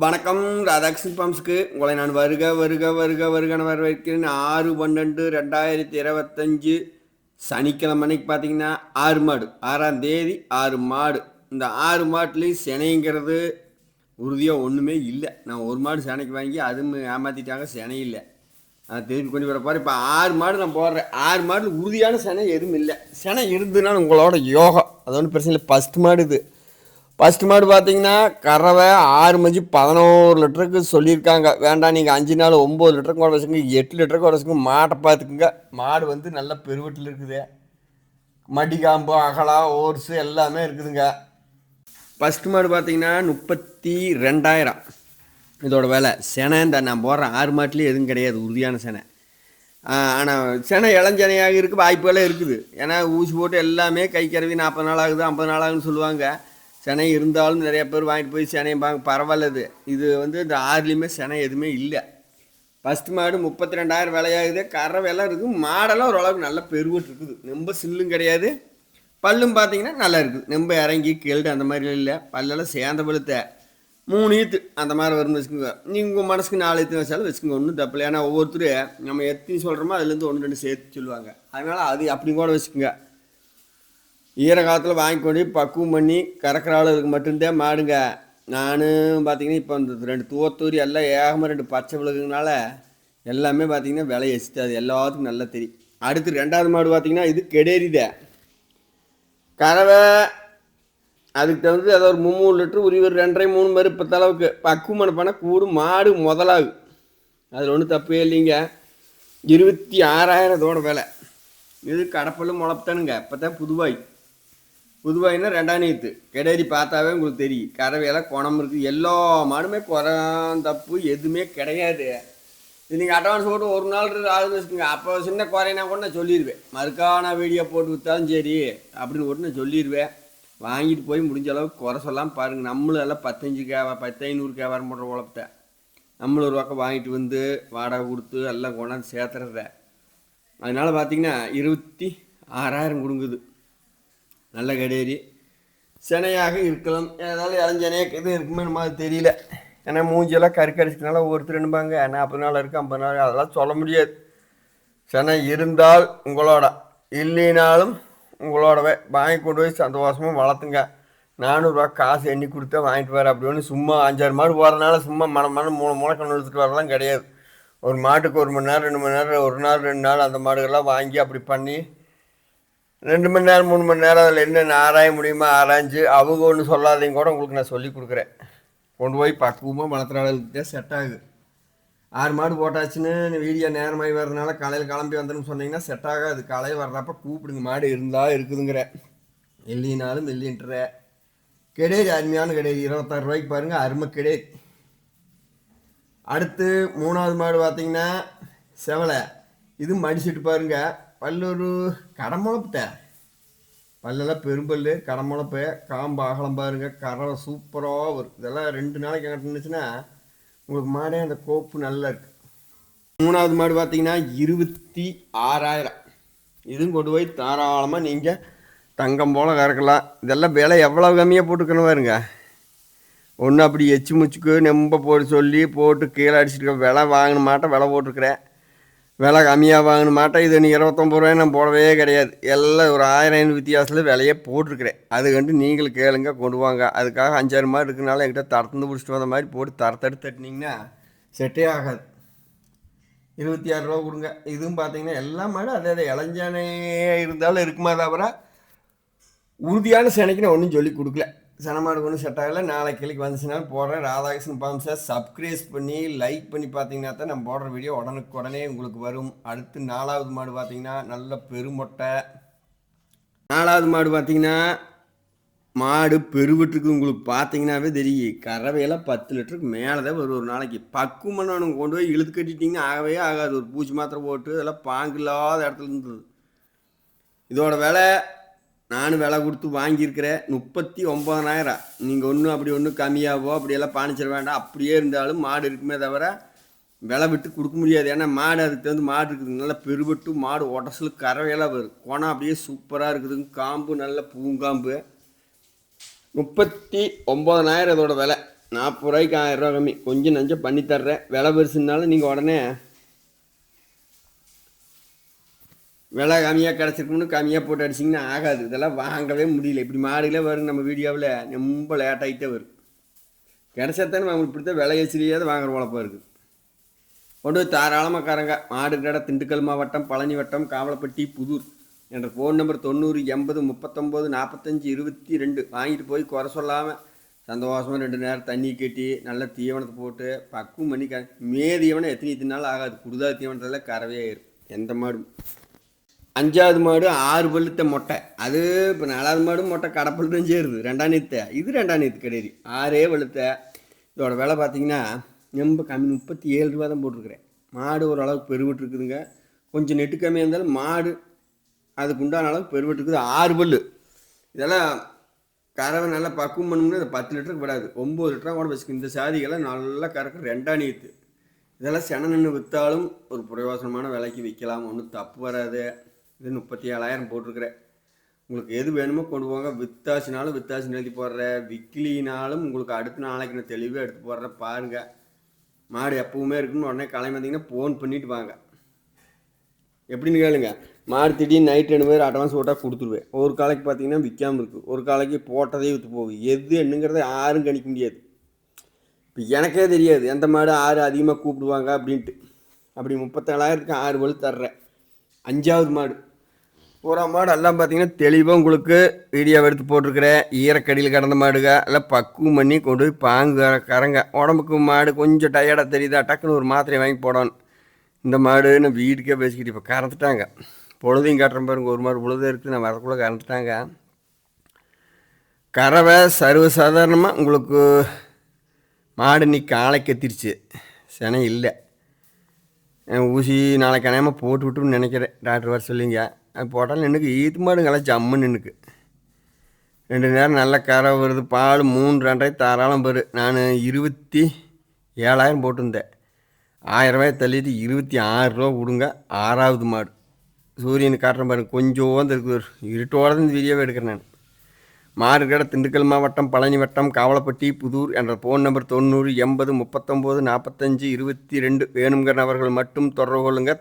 வணக்கம். ராதாகிருஷ்ணன் பாம்ஸ்க்கு உங்களை நான் வருக வருக வருக வருகன வரவேற்கிறேன். 6/12/2025 சனிக்கிழமை அன்னைக்கு பார்த்தீங்கன்னா 6 மாடு, 6ஆம் தேதி 6 மாடு. இந்த 6 மாட்டுலேயும் சினைங்கிறது உறுதியாக ஒன்றுமே இல்லை. நான் ஒரு மாடு சினைக்கு வாங்கி அதுவும் ஏமாற்றிட்டாங்க, சினை இல்லை. நான் திருப்பி கொண்டு வர போகிறேன். இப்போ 6 மாடு நான் போடுறேன். 6 மாடு உறுதியான சினை எதுவும் இல்லை. சினை இருந்துன்னா உங்களோட யோகம், அது ஒன்றும் பிரச்சனை இல்லை. ஃபஸ்ட்டு மாடு இது. ஃபஸ்ட்டு மாடு பார்த்தீங்கன்னா கறவை 6 மஞ்சு 11 லிட்டருக்கு சொல்லியிருக்காங்க. வேண்டாம், நீங்கள் 5 நாள் 9 லிட்டருக்கு கூட வச்சுங்க, 8 லிட்டருக்கு கூட வச்சுங்க. மாட்டை பார்த்துக்குங்க. மாடு வந்து நல்ல பெருவட்டில் இருக்குது. மடிகாம்பு அகலா ஓர்ஸு எல்லாமே இருக்குதுங்க. ஃபஸ்ட்டு மாடு பார்த்தீங்கன்னா 32,000 இதோட விலை. செனை இந்த நான் போடுறேன் 6 மாட்டுலேயும் எதுவும் கிடையாது உறுதியான செனை. ஆனால் செனை இளஞ்சனையாக இருக்குது, வாய்ப்புகளே இருக்குது. ஏன்னா ஊசி போட்டு எல்லாமே கை கறவி 40 நாள் ஆகுது 50 நாள் ஆகுதுன்னு சொல்லுவாங்க. செனை இருந்தாலும் நிறைய பேர் வாங்கிட்டு போய் செனையும் பரவாயில்லது. இது வந்து இந்த 6லேயுமே செனை எதுவுமே இல்லை. ஃபஸ்ட்டு மாடு 32,000 விலையாகுது. கரை விலை இருக்குது. மாடெல்லாம் ஓரளவுக்கு நல்ல பெருவட்டு இருக்குது. ரொம்ப சில்லும் கிடையாது. பல்லும் பார்த்தீங்கன்னா நல்லா இருக்குது. ரொம்ப இறங்கி கேள்டு அந்த மாதிரி இல்லை. பல்லெல்லாம் சேர்ந்த பழுத்த 3 ஈத்து அந்த மாதிரி வரும்னு வச்சுக்கோங்க. நீங்கள் உங்கள் மனசுக்கு 4 ஈத்து வச்சாலும் வச்சுக்கோங்க, ஒன்றும் தப்பில்லை. ஏன்னா ஒவ்வொருத்தரும் நம்ம எத்தனை சொல்கிறோமோ அதுலேருந்து 1 2 சேர்த்து சொல்லுவாங்க. அதனால் அது அப்படி கூட வச்சுக்கோங்க. ஈர காலத்தில் வாங்கி கொண்டு பக்குவம் பண்ணி கறக்கிற ஆளுக்கு மட்டும்தான் மாடுங்க. நானும் பார்த்தீங்கன்னா இப்போ இந்த 2 தூவத்தூரி எல்லாம் ஏகமாக 2 பச்சை விழுகுனால எல்லாமே பார்த்தீங்கன்னா விலை எசித்து, அது எல்லாத்துக்கும் நல்லா தெரியும். அடுத்து 2வது மாடு பார்த்தீங்கன்னா இது கெடேரிதே. கறவை அதுக்கு தகுந்து அதை ஒரு 3 லிட்டரு உரி ஒரு 2.5 3 மாதிரி இப்போ அளவுக்கு பக்குவமான பண்ண கூடு மாடு முதலாகு. அதில் ஒன்றும் தப்பே இல்லைங்க. 26,000 இதோட விலை. இது கடப்பல் முளப்புத்தானுங்க. இப்போ தான் புதுவாயின்னா 2ஆம் நீத்து. கெடேரி பார்த்தாவே உங்களுக்கு தெரியும். கறவையெல்லாம் குணம் இருக்குது. எல்லா மாடுமே தப்பு எதுவுமே கிடையாது. இது நீங்கள் அட்வான்ஸ் போட்டு ஒரு நாள் ஆகுதுன்னு வச்சுக்கோங்க. அப்போ சின்ன குறையினா கூட நான் சொல்லிடுவேன். மறுக்கான வீடியோ போட்டு விற்றாலும் சரி அப்படின்னு கூட நான் சொல்லிடுவேன். வாங்கிட்டு போய் முடிஞ்ச அளவுக்கு குறை சொல்லாமல் பாருங்கள். நம்மளும் எல்லாம் 10,500 வியாபாரம் பண்ணுற உழப்பத்தை நம்மளும் ஒரு பக்கம் வாங்கிட்டு வந்து வாடகை கொடுத்து எல்லாம் கொண்டாந்து சேர்த்துறத. அதனால் பார்த்தீங்கன்னா 26,000 கொடுங்குது. நல்ல கெடேரி செனையாக இருக்கலாம். ஏதாவது இளஞ்சனையாக இது இருக்குமே மாதிரி தெரியல. ஏன்னா மூஞ்சியெல்லாம் கறிக்கடிச்சதுனால ஒருத்தர் என்னப்பாங்க 40 நாள் இருக்குது 50 நாள் அதெல்லாம் சொல்ல முடியாது. செனை இருந்தால் உங்களோட, இல்லைனாலும் உங்களோடவே வாங்கி கொண்டு போய் சந்தோஷமாக வளர்த்துங்க. 400 ரூபா காசு எண்ணி கொடுத்தா வாங்கிட்டு வர. அப்படி ஒன்று சும்மா 5-6 மாடு போகிறதுனால சும்மா மனம் முளைக்கணும் எடுத்துகிட்டு வரலாம் கிடையாது. ஒரு மாட்டுக்கு 1 மணி நேரம் 2 மணி நேரம், 1 நாள் 2 நாள் அந்த மாடுகள்லாம் வாங்கி அப்படி பண்ணி 2 மணி நேரம் 3 மணி நேரம் அதில் என்னென்ன ஆராய முடியுமா ஆராய்ஞ்சு அவங்க ஒன்று சொல்லாதையும் கூட உங்களுக்கு நான் சொல்லி கொடுக்குறேன். கொண்டு போய் பக்குவமாக வளர்த்துற அளவுக்கு தான் செட் ஆகுது. 6 மாடு போட்டாச்சுன்னு வீடியோ நேரமாகி வர்றதுனால காலையில் கிளம்பி வந்துன்னு சொன்னீங்கன்னா செட் ஆகாது. காலையில் வர்றப்ப கூப்பிடுங்க. மாடு இருந்தால் இருக்குதுங்கிற, இல்லைனாலும் இல்லைன்ற. கெடேரி அருமையான கெடேரி. 26 ரூபாய்க்கு பாருங்கள், அருமை கெடேரி. அடுத்து 3வது மாடு பார்த்தீங்கன்னா செவலை. இது மடிச்சுட்டு பாருங்க. பல்லொரு கடமுளப்புட்ட பல்லெல்லாம் பெரும்பல் கடமுளப்பு, காம்பு அகலம் பாருங்க. கறவை சூப்பராக வரும். இதெல்லாம் 2 நாளைக்கு கட்டுனுச்சுன்னா உங்களுக்கு மாடே அந்த கோப்பு நல்லா இருக்குது. 3வது மாடு பார்த்தீங்கன்னா 26,000. இதுவும் கொண்டு போய் தாராளமாக நீங்கள் தங்கம் போல் கறக்கலாம். இதெல்லாம் விலை எவ்வளோ கம்மியாக போட்டுக்கணும் பாருங்க. ஒன்று அப்படி எச்சு முச்சுக்கு நம்ப போட்டு சொல்லி போட்டு கீழே அடிச்சுட்டு விலை வாங்கின மாட்டேன் விலை போட்டிருக்கிறேன். விலை கம்மியாக வாங்கின மாட்டேன். இது 29 ரூபாய் நான் போடவே கிடையாது. எல்லாம் ஒரு 1000 வித்தியாசத்தில் விலையே போட்டிருக்கிறேன். அது கண்டு நீங்களும் கேளுங்க, கொண்டு வாங்க. அதுக்காக 5-6 மாடு இருக்கிறனால என்கிட்ட தரத்துந்து பிடிச்சிட்டு வந்த மாதிரி போட்டு தரத்தடுத்து தட்டினீங்கன்னா செட்டே ஆகாது. 26 ரூபா கொடுங்க. இதுவும் பார்த்தீங்கன்னா எல்லா மாடும் அதே இளஞ்சானே இருந்தாலும் இருக்குமா தவிர உறுதியான செனைக்கு நான் ஒன்றும் சொல்லி கொடுக்கல. செனை மாடு ஒன்றும் செட் ஆகலை. நாளைக்கு கிளிக்கு வந்துச்சுனாலும் போடுறேன். ராதாகிருஷ்ணன் பாம்ஸை சப்ஸ்கிரைப் பண்ணி லைக் பண்ணி பார்த்தீங்கன்னா தான் நம்ம போடுற வீடியோ உடனே உங்களுக்கு வரும். அடுத்து 4வது மாடு பார்த்தீங்கன்னா நல்ல பெருமொட்டை. 4வது மாடு பார்த்தீங்கன்னா மாடு பெருவட்டுருக்கு. உங்களுக்கு பார்த்தீங்கன்னாவே தெரியும். கறவையெல்லாம் 10 லிட்டருக்கு மேலே தான் வரும் ஒரு நாளைக்கு. பக்குவமான கொண்டு போய் இழுத்து கட்டிட்டிங்கன்னா ஆகவே ஆகாது. ஒரு பூச்சி மாத்திரை போட்டு அதெல்லாம் பாங்கு இல்லாத இடத்துல இருந்தது. இதோட விலை நானும் விலை கொடுத்து வாங்கியிருக்கிறேன் 39,000. நீங்கள் ஒன்றும் அப்படி ஒன்றும் கம்மியாகவோ அப்படியெல்லாம் பாணிச்சிட வேண்டாம். அப்படியே இருந்தாலும் மாடு இருக்குமே தவிர விலை விட்டு கொடுக்க முடியாது. ஏன்னா மாடு அதுக்கு தகுந்த மாடு இருக்குது. நல்லா பெருபட்டு மாடு உடசல் கறவையெல்லாம் வரும். குணம் அப்படியே சூப்பராக இருக்குதுங்க. காம்பு நல்ல பூங்காம்பு. 39,000 இதோட விலை. ரூபாய்க்கு 1000 ரூபா கம்மி, கொஞ்சம் நஞ்சம் பண்ணி தர்றேன். விலை பெருசுனாலும் நீங்கள் உடனே விலை கம்மியாக கிடச்சிருக்குன்னு கம்மியாக போட்டு அடிச்சிங்கன்னா ஆகாது. இதெல்லாம் வாங்கவே முடியல. இப்படி மாடுகளே வரும் நம்ம வீடியோவில், ரொம்ப லேட்டாகிட்டே வரும். கிடச்சாத்தானே அவங்களுக்கு இப்படி தான் விலை எச்சிரியாவது வாங்குற உழப்பாக இருக்குது. கொண்டு போய் தாராளமாக காரங்க. மாடு கடை திண்டுக்கல் மாவட்டம், பழனி வட்டம், காவலப்பட்டி, புதூர் என்ற ஃபோன் நம்பர் 90 80 39 45 22. வாங்கிட்டு போய் குறை சொல்லாமல் சந்தோஷமாக 2 நேரம் தண்ணி கட்டி நல்லா தீவனத்தை போட்டு பக்குவம் பண்ணி தீவனம் எத்தனை தின்னாலும் ஆகாது. குடுதா தீவனத்தில் கறவே ஆயிரும் எந்த மாடும். 5வது மாடு 6 பழுத்த மொட்டை. அது இப்போ 4வது மாடும் மொட்டை கடப்பல் தான் சேருது. 2ஆம் நீத்து, இது 2ஆம் நீத்து கிடையாது. 6 பழுத்த. இதோட விலை பார்த்தீங்கன்னா ரொம்ப கம்மி, 37 ரூபா தான் போட்டிருக்கிறேன். மாடு ஓரளவுக்கு பெருவிட்டுருக்குதுங்க. கொஞ்சம் நெட்டு கம்மியாக இருந்தாலும் மாடு அதுக்கு உண்டான அளவுக்கு பெருவிட்டுருக்குது. 6 பல். இதெல்லாம் கறவை நல்லா பக்குவம் பண்ணணும்னா அது 10 லிட்டருக்கு விடாது, 9 லிட்டராக கூட வச்சுக்கு. இந்த சாதிகள்லாம் நல்லா கறக்கு 2ஆம் நீத்து. இதெல்லாம் சென நின்று விற்றாலும் ஒரு பிரயோசனமான விலைக்கு விற்கலாம், ஒன்றும் தப்பு வராது. இது 37,000 போட்டிருக்கிறேன். உங்களுக்கு எது வேணுமோ கொண்டு போங்க. வித்தாச்சினாலும் வித்தாச்சின்னு எழுதி போடுறேன், விக்கிலினாலும் உங்களுக்கு அடுத்த நாளைக்கு நான் தெளிவாக எடுத்து போடுறேன். பாருங்கள், மாடு எப்பவுமே இருக்குன்னு உடனே கிளம்பி வந்தீங்கன்னா ஃபோன் பண்ணிவிட்டு வாங்க. எப்படின்னு கேளுங்க. மாடு திடீர்னு நைட் 2 பேர் அட்வான்ஸ் போட்டால் கொடுத்துருவேன். ஒரு காலைக்கு பார்த்தீங்கன்னா விற்காமல் இருக்குது, ஒரு காலைக்கு போட்டதே விற்று போகுது. எது என்னங்கிறத யாரும் கணிக்க முடியாது. இப்போ எனக்கே தெரியாது எந்த மாடு ஆறு அதிகமாக கூப்பிடுவாங்க அப்படின்ட்டு. அப்படி 37,000க்கு 6 பல் தர்றேன். 5வது மாடு பூரா மாடு எல்லாம் பார்த்தீங்கன்னா தெளிவாக உங்களுக்கு வீடியோவை எடுத்து போட்டிருக்கிறேன். ஈரக்கடியில் கிடந்த மாடுங்க எல்லாம் பக்குவம் பண்ணி கொண்டு போய் பாங்கு கறங்க. உடம்புக்கு மாடு கொஞ்சம் டயர்டாக தெரியுதா, டக்குன்னு ஒரு மாத்திரை வாங்கி போடணும். இந்த மாடு நான் வீட்டுக்கே பேசிக்கிட்டு இப்போ கறந்துட்டாங்க. பொழுதையும் காட்டுறேன் பாருங்க. ஒரு மாடு பொழுதே இருக்குது, நான் வரக்குள்ளே கறந்துட்டாங்க. கறவை சர்வசாதாரணமாக உங்களுக்கு மாடு இன்னைக்கு காலைக்கு எத்திருச்சு, செனை இல்லை. ஊசி நாளைக்கு அணையாமல் போட்டு விட்டுன்னு நினைக்கிறேன். டாக்டர் வர சொல்லிங்க. அது போட்டாலும் எனக்கு ஈத்து மாடு நல்லா ஜம்முன்னு எனக்கு 2 நேரம் நல்ல கறவை வருது. பால் 3 2.5 தாராளம் பெரு. நான் 27,000 போட்டிருந்தேன். 1000 ரூபாய் தள்ளிட்டு 26 ரூபா கொடுங்க. 6வது மாடு சூரியனுக்கு காட்டுறேன் பாருங்க. கொஞ்சம் இருக்குது, இருட்டோட இந்த வீடியோவை எடுக்கிறேன் நான். மாடு கடை திண்டுக்கல் மாவட்டம், பழனி வட்டம், காவலப்பட்டி, புதூர் என்ற ஃபோன் நம்பர் 90 80 39 45 22. வேணுங்கிற நபர்கள் மட்டும் தொடர்பு கொள்ளுங்க.